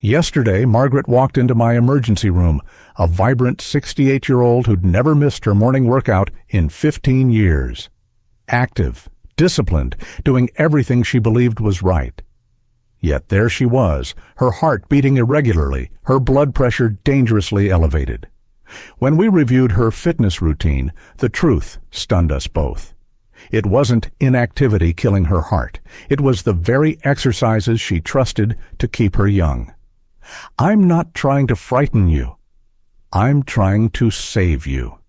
Yesterday, Margaret walked into my emergency room, a vibrant 68-year-old who'd never missed her morning workout in 15 years. Active, disciplined, doing everything she believed was right. Yet there she was, her heart beating irregularly, her blood pressure dangerously elevated. When we reviewed her fitness routine, the truth stunned us both. It wasn't inactivity killing her heart. It was the very exercises she trusted to keep her young. I'm not trying to frighten you. I'm trying to save you.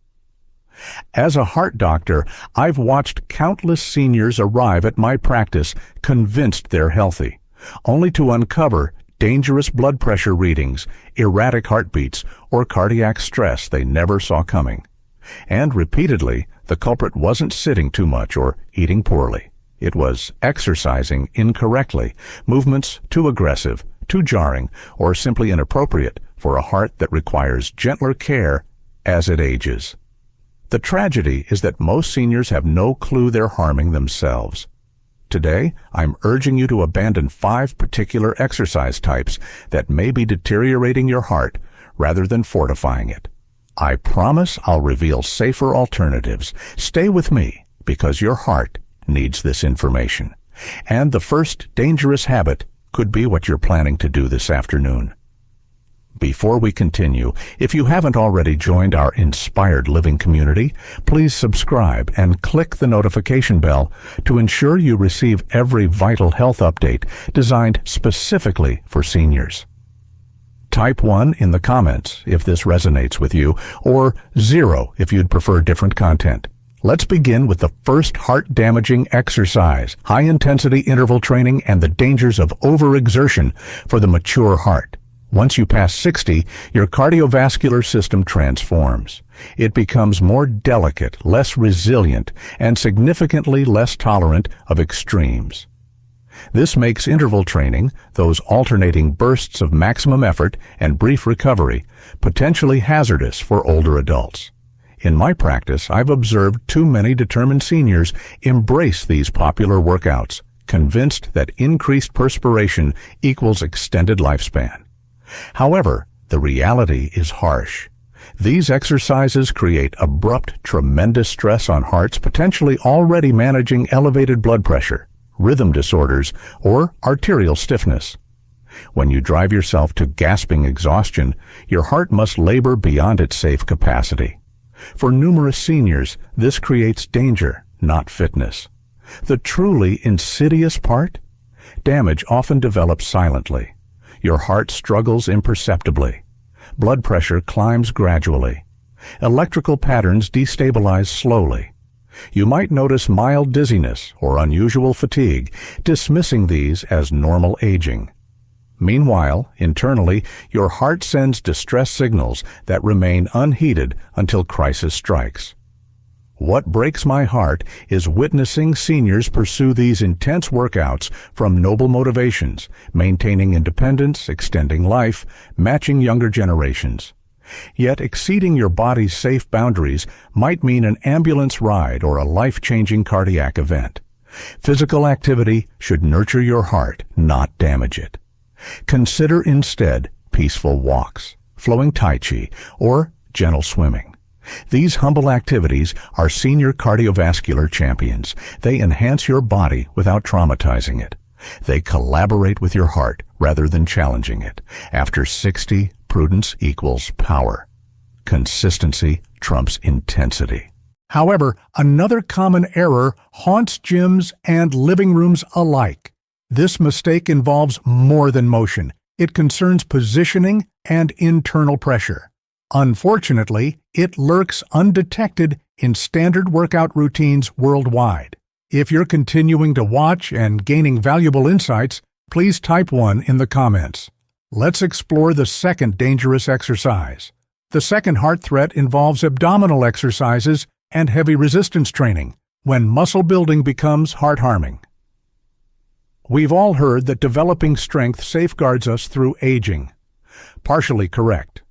As a heart doctor, I've watched countless seniors arrive at my practice convinced they're healthy, only to uncover dangerous blood pressure readings, erratic heartbeats, or cardiac stress they never saw coming. And repeatedly, the culprit wasn't sitting too much or eating poorly. It was exercising incorrectly, movements too aggressive, too jarring, or simply inappropriate for a heart that requires gentler care as it ages. The tragedy is that most seniors have no clue they're harming themselves. Today, I'm urging you to abandon 5 particular exercise types that may be deteriorating your heart rather than fortifying it. I promise I'll reveal safer alternatives. Stay with me because your heart needs this information. And the first dangerous habit could be what you're planning to do this afternoon. Before we continue, if you haven't already joined our Inspired Living community, please subscribe and click the notification bell to ensure you receive every vital health update designed specifically for seniors. Type 1 in the comments if this resonates with you, or 0 if you'd prefer different content. Let's begin with the first heart-damaging exercise, high-intensity interval training and the dangers of overexertion for the mature heart. Once you pass 60, your cardiovascular system transforms. It becomes more delicate, less resilient, and significantly less tolerant of extremes. This makes interval training, those alternating bursts of maximum effort and brief recovery, potentially hazardous for older adults. In my practice, I've observed too many determined seniors embrace these popular workouts, convinced that increased perspiration equals extended lifespan. However, the reality is harsh. These exercises create abrupt, tremendous stress on hearts potentially already managing elevated blood pressure, rhythm disorders, or arterial stiffness. When you drive yourself to gasping exhaustion, your heart must labor beyond its safe capacity. For numerous seniors, this creates danger, not fitness. The truly insidious part? Damage often develops silently. Your heart struggles imperceptibly. Blood pressure climbs gradually. Electrical patterns destabilize slowly. You might notice mild dizziness or unusual fatigue, dismissing these as normal aging. Meanwhile, internally, your heart sends distress signals that remain unheeded until crisis strikes. What breaks my heart is witnessing seniors pursue these intense workouts from noble motivations, maintaining independence, extending life, matching younger generations. Yet exceeding your body's safe boundaries might mean an ambulance ride or a life-changing cardiac event. Physical activity should nurture your heart, not damage it. Consider instead peaceful walks, flowing tai chi, or gentle swimming. These humble activities are senior cardiovascular champions. They enhance your body without traumatizing it. They collaborate with your heart rather than challenging it. After 60, prudence equals power. Consistency trumps intensity. However, another common error haunts gyms and living rooms alike. This mistake involves more than motion. It concerns positioning and internal pressure. Unfortunately, it lurks undetected in standard workout routines worldwide. If you're continuing to watch and gaining valuable insights, please type 1 in the comments. Let's explore the second dangerous exercise. The second heart threat involves abdominal exercises and heavy resistance training, when muscle building becomes heart-harming. We've all heard that developing strength safeguards us through aging. Partially correct.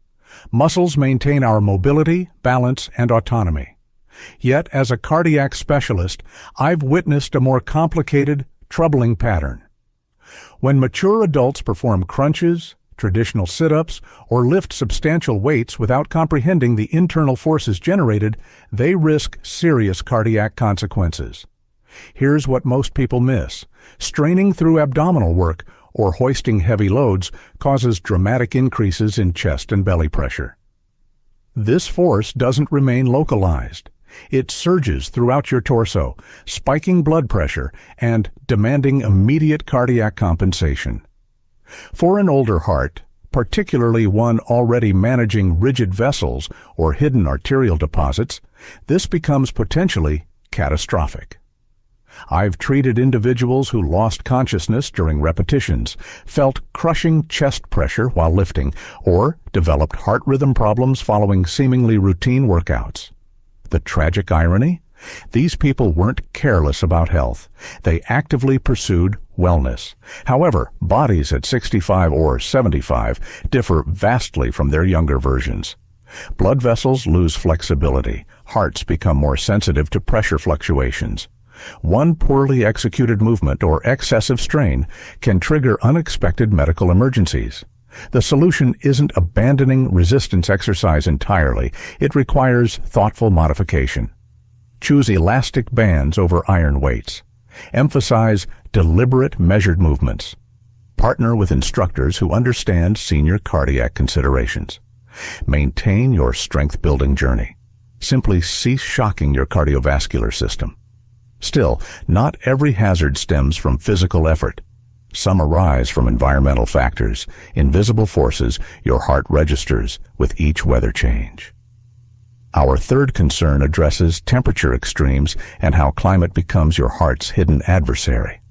Muscles maintain our mobility, balance, and autonomy. Yet, as a cardiac specialist, I've witnessed a more complicated, troubling pattern. When mature adults perform crunches, traditional sit-ups, or lift substantial weights without comprehending the internal forces generated, they risk serious cardiac consequences. Here's what most people miss. Straining through abdominal work or hoisting heavy loads causes dramatic increases in chest and belly pressure. This force doesn't remain localized. It surges throughout your torso, spiking blood pressure and demanding immediate cardiac compensation. For an older heart, particularly one already managing rigid vessels or hidden arterial deposits, this becomes potentially catastrophic. I've treated individuals who lost consciousness during repetitions, felt crushing chest pressure while lifting, or developed heart rhythm problems following seemingly routine workouts. The tragic irony? These people weren't careless about health. They actively pursued wellness. However, bodies at 65 or 75 differ vastly from their younger versions. Blood vessels lose flexibility. Hearts become more sensitive to pressure fluctuations. One poorly executed movement or excessive strain can trigger unexpected medical emergencies. The solution isn't abandoning resistance exercise entirely. It requires thoughtful modification. Choose elastic bands over iron weights. Emphasize deliberate, measured movements. Partner with instructors who understand senior cardiac considerations. Maintain your strength-building journey. Simply cease shocking your cardiovascular system. Still, not every hazard stems from physical effort. Some arise from environmental factors, invisible forces your heart registers with each weather change. Our third concern addresses temperature extremes and how climate becomes your heart's hidden adversary.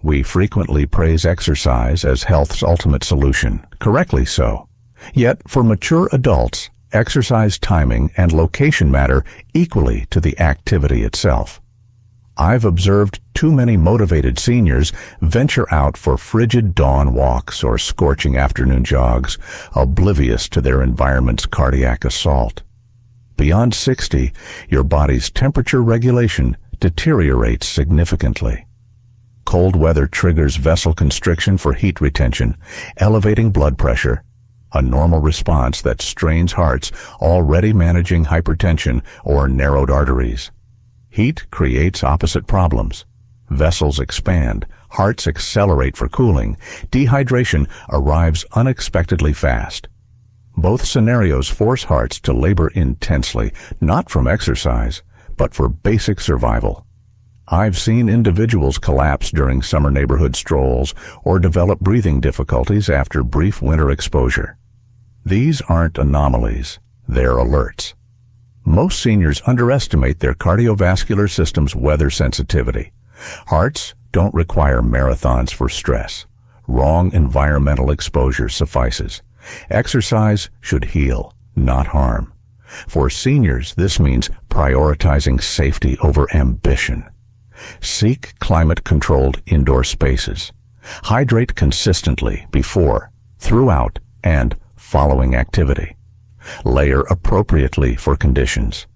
We frequently praise exercise as health's ultimate solution, correctly so. Yet, for mature adults, exercise timing and location matter equally to the activity itself. I've observed too many motivated seniors venture out for frigid dawn walks or scorching afternoon jogs, oblivious to their environment's cardiac assault. Beyond 60, your body's temperature regulation deteriorates significantly. Cold weather triggers vessel constriction for heat retention, elevating blood pressure, a normal response that strains hearts already managing hypertension or narrowed arteries. Heat creates opposite problems. Vessels expand, hearts accelerate for cooling, dehydration arrives unexpectedly fast. Both scenarios force hearts to labor intensely, not from exercise, but for basic survival. I've seen individuals collapse during summer neighborhood strolls or develop breathing difficulties after brief winter exposure. These aren't anomalies, they're alerts. Most seniors underestimate their cardiovascular system's weather sensitivity. Hearts don't require marathons for stress. Wrong environmental exposure suffices. Exercise should heal, not harm. For seniors, this means prioritizing safety over ambition. Seek climate-controlled indoor spaces. Hydrate consistently before, throughout, and following activity. Layer appropriately for conditions.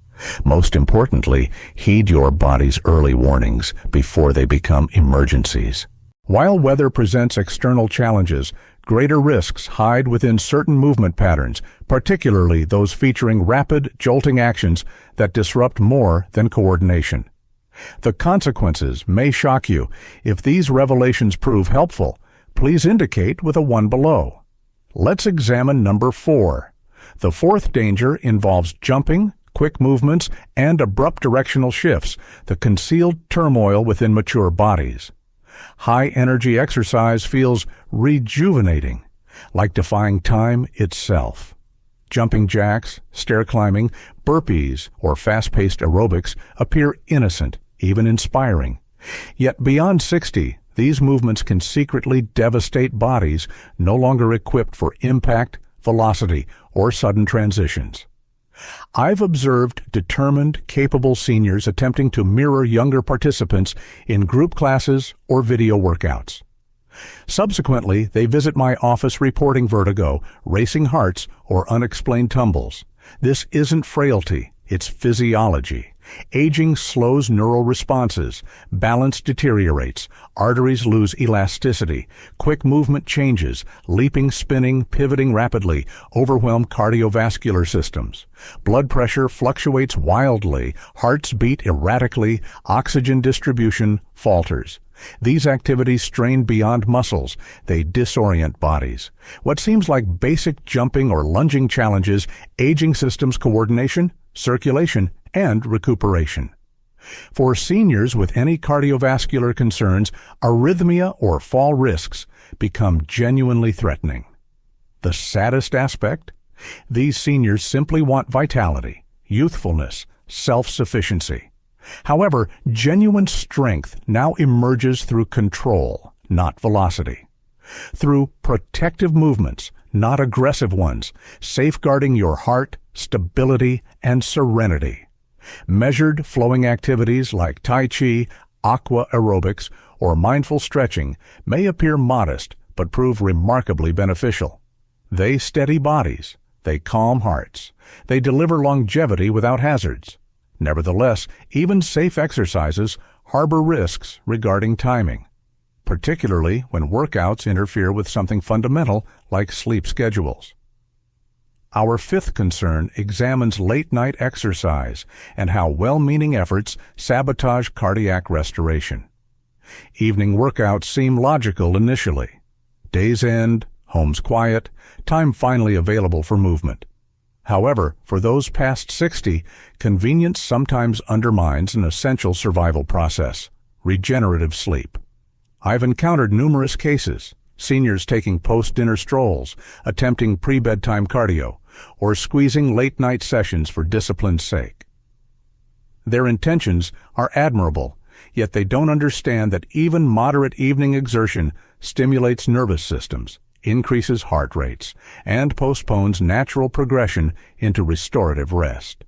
Most importantly, heed your body's early warnings before they become emergencies. While weather presents external challenges, greater risks hide within certain movement patterns, particularly those featuring rapid, jolting actions that disrupt more than coordination. The consequences may shock you. If these revelations prove helpful, please indicate with a 1 below. Let's examine number 4. The fourth danger involves jumping, quick movements, and abrupt directional shifts, the concealed turmoil within mature bodies. High-energy exercise feels rejuvenating, like defying time itself. Jumping jacks, stair climbing, burpees, or fast-paced aerobics appear innocent, even inspiring. Yet beyond 60, these movements can secretly devastate bodies no longer equipped for impact, velocity, or sudden transitions. I've observed determined, capable seniors attempting to mirror younger participants in group classes or video workouts. Subsequently, they visit my office reporting vertigo, racing hearts, or unexplained tumbles. This isn't frailty, it's physiology. Aging slows neural responses, balance deteriorates, arteries lose elasticity, quick movement changes, leaping, spinning, pivoting rapidly, overwhelm cardiovascular systems. Blood pressure fluctuates wildly, hearts beat erratically, oxygen distribution falters. These activities strain beyond muscles. They disorient bodies. What seems like basic jumping or lunging challenges, aging systems coordination, circulation, and recuperation. For seniors with any cardiovascular concerns, arrhythmia or fall risks become genuinely threatening. The saddest aspect? These seniors simply want vitality, youthfulness, self-sufficiency. However, genuine strength now emerges through control, not velocity. Through protective movements, not aggressive ones, safeguarding your heart, stability, and serenity. Measured flowing activities like Tai Chi, aqua aerobics, or mindful stretching may appear modest but prove remarkably beneficial. They steady bodies. They calm hearts. They deliver longevity without hazards. Nevertheless, even safe exercises harbor risks regarding timing, particularly when workouts interfere with something fundamental like sleep schedules. Our fifth concern examines late-night exercise and how well-meaning efforts sabotage cardiac restoration. Evening workouts seem logical initially. Day's end, home's quiet, time finally available for movement. However, for those past 60, convenience sometimes undermines an essential survival process, regenerative sleep. I've encountered numerous cases, seniors taking post-dinner strolls, attempting pre-bedtime cardio, or squeezing late-night sessions for discipline's sake. Their intentions are admirable, yet they don't understand that even moderate evening exertion stimulates nervous systems, increases heart rates, and postpones natural progression into restorative rest.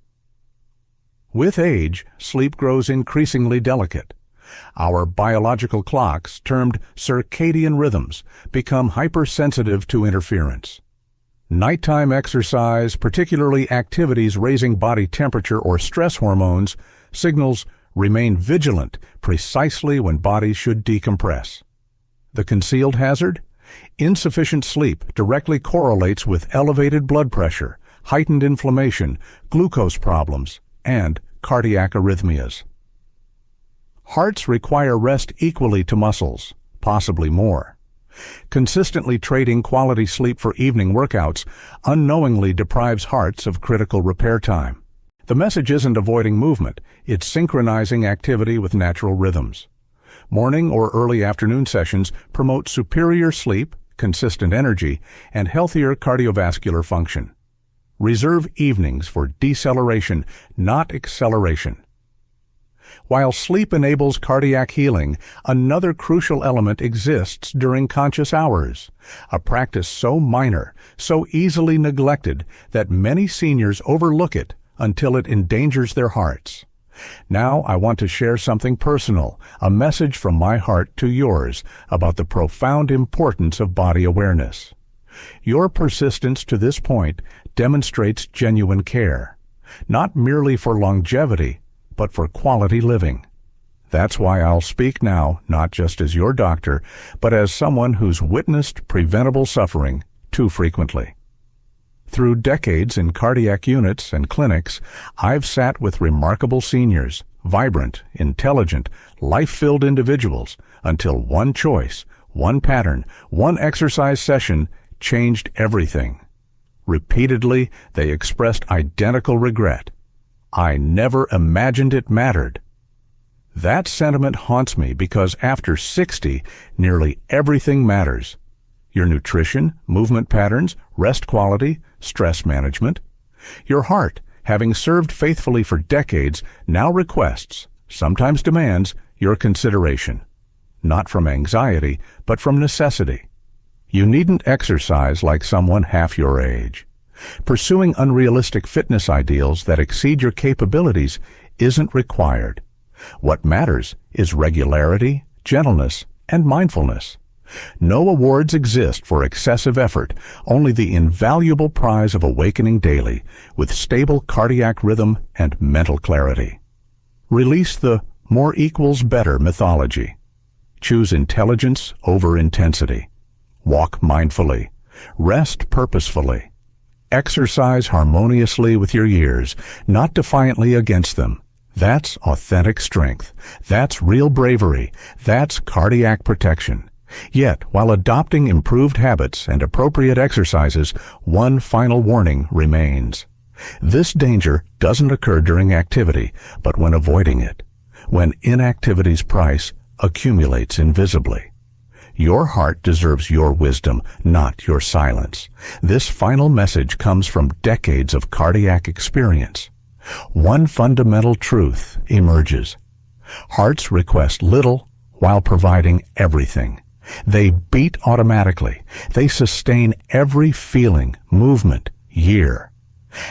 With age, sleep grows increasingly delicate. Our biological clocks, termed circadian rhythms, become hypersensitive to interference. Nighttime exercise, particularly activities raising body temperature or stress hormones, signals remain vigilant precisely when bodies should decompress. The concealed hazard? Insufficient sleep directly correlates with elevated blood pressure, heightened inflammation, glucose problems, and cardiac arrhythmias. Hearts require rest equally to muscles, possibly more. Consistently trading quality sleep for evening workouts unknowingly deprives hearts of critical repair time. The message isn't avoiding movement, it's synchronizing activity with natural rhythms. Morning or early afternoon sessions promote superior sleep, consistent energy, and healthier cardiovascular function. Reserve evenings for deceleration, not acceleration. While sleep enables cardiac healing, another crucial element exists during conscious hours, a practice so minor, so easily neglected that many seniors overlook it until it endangers their hearts. Now I want to share something personal, a message from my heart to yours about the profound importance of body awareness. Your persistence to this point demonstrates genuine care, not merely for longevity, but for quality living. That's why I'll speak now, not just as your doctor, but as someone who's witnessed preventable suffering too frequently. Through decades in cardiac units and clinics, I've sat with remarkable seniors, vibrant, intelligent, life-filled individuals, until one choice, one pattern, one exercise session changed everything. Repeatedly, they expressed identical regret. I never imagined it mattered. That sentiment haunts me because after 60, nearly everything matters. Your nutrition, movement patterns, rest quality, stress management. Your heart, having served faithfully for decades, now requests, sometimes demands, your consideration. Not from anxiety, but from necessity. You needn't exercise like someone half your age. Pursuing unrealistic fitness ideals that exceed your capabilities isn't required. What matters is regularity, gentleness, and mindfulness. No awards exist for excessive effort, only the invaluable prize of awakening daily with stable cardiac rhythm and mental clarity. Release the more equals better mythology. Choose intelligence over intensity. Walk mindfully. Rest purposefully. Exercise harmoniously with your years, not defiantly against them. That's authentic strength. That's real bravery. That's cardiac protection. Yet, while adopting improved habits and appropriate exercises, one final warning remains. This danger doesn't occur during activity, but when avoiding it, when inactivity's price accumulates invisibly. Your heart deserves your wisdom, not your silence. This final message comes from decades of cardiac experience. One fundamental truth emerges. Hearts request little while providing everything. They beat automatically. They sustain every feeling, movement, year.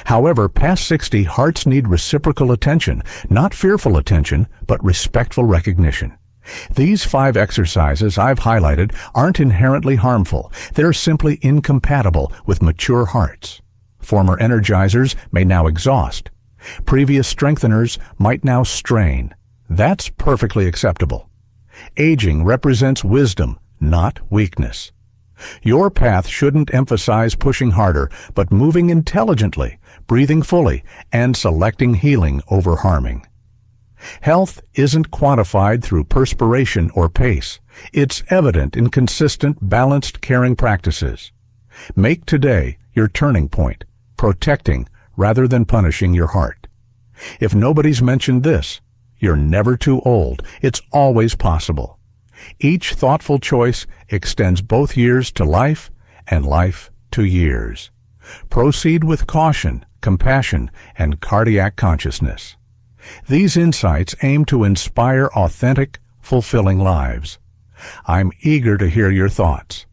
However, past 60, hearts need reciprocal attention, not fearful attention, but respectful recognition. These 5 exercises I've highlighted aren't inherently harmful. They're simply incompatible with mature hearts. Former energizers may now exhaust. Previous strengtheners might now strain. That's perfectly acceptable. Aging represents wisdom, not weakness. Your path shouldn't emphasize pushing harder, but moving intelligently, breathing fully, and selecting healing over harming. Health isn't quantified through perspiration or pace. It's evident in consistent, balanced caring practices. Make today your turning point, protecting rather than punishing your heart. If nobody's mentioned this, you're never too old. It's always possible. Each thoughtful choice extends both years to life and life to years. Proceed with caution, compassion, and cardiac consciousness. These insights aim to inspire authentic, fulfilling lives. I'm eager to hear your thoughts.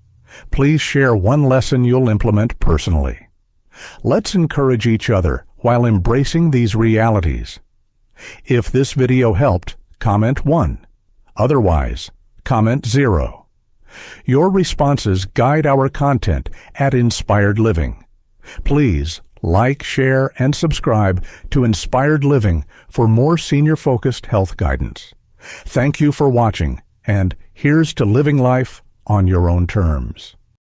Please share one lesson you'll implement personally. Let's encourage each other while embracing these realities. If this video helped, comment 1. Otherwise, comment 0. Your responses guide our content at Inspired Living. Please like, share, and subscribe to Inspired Living for more senior-focused health guidance. Thank you for watching, and here's to living life on your own terms.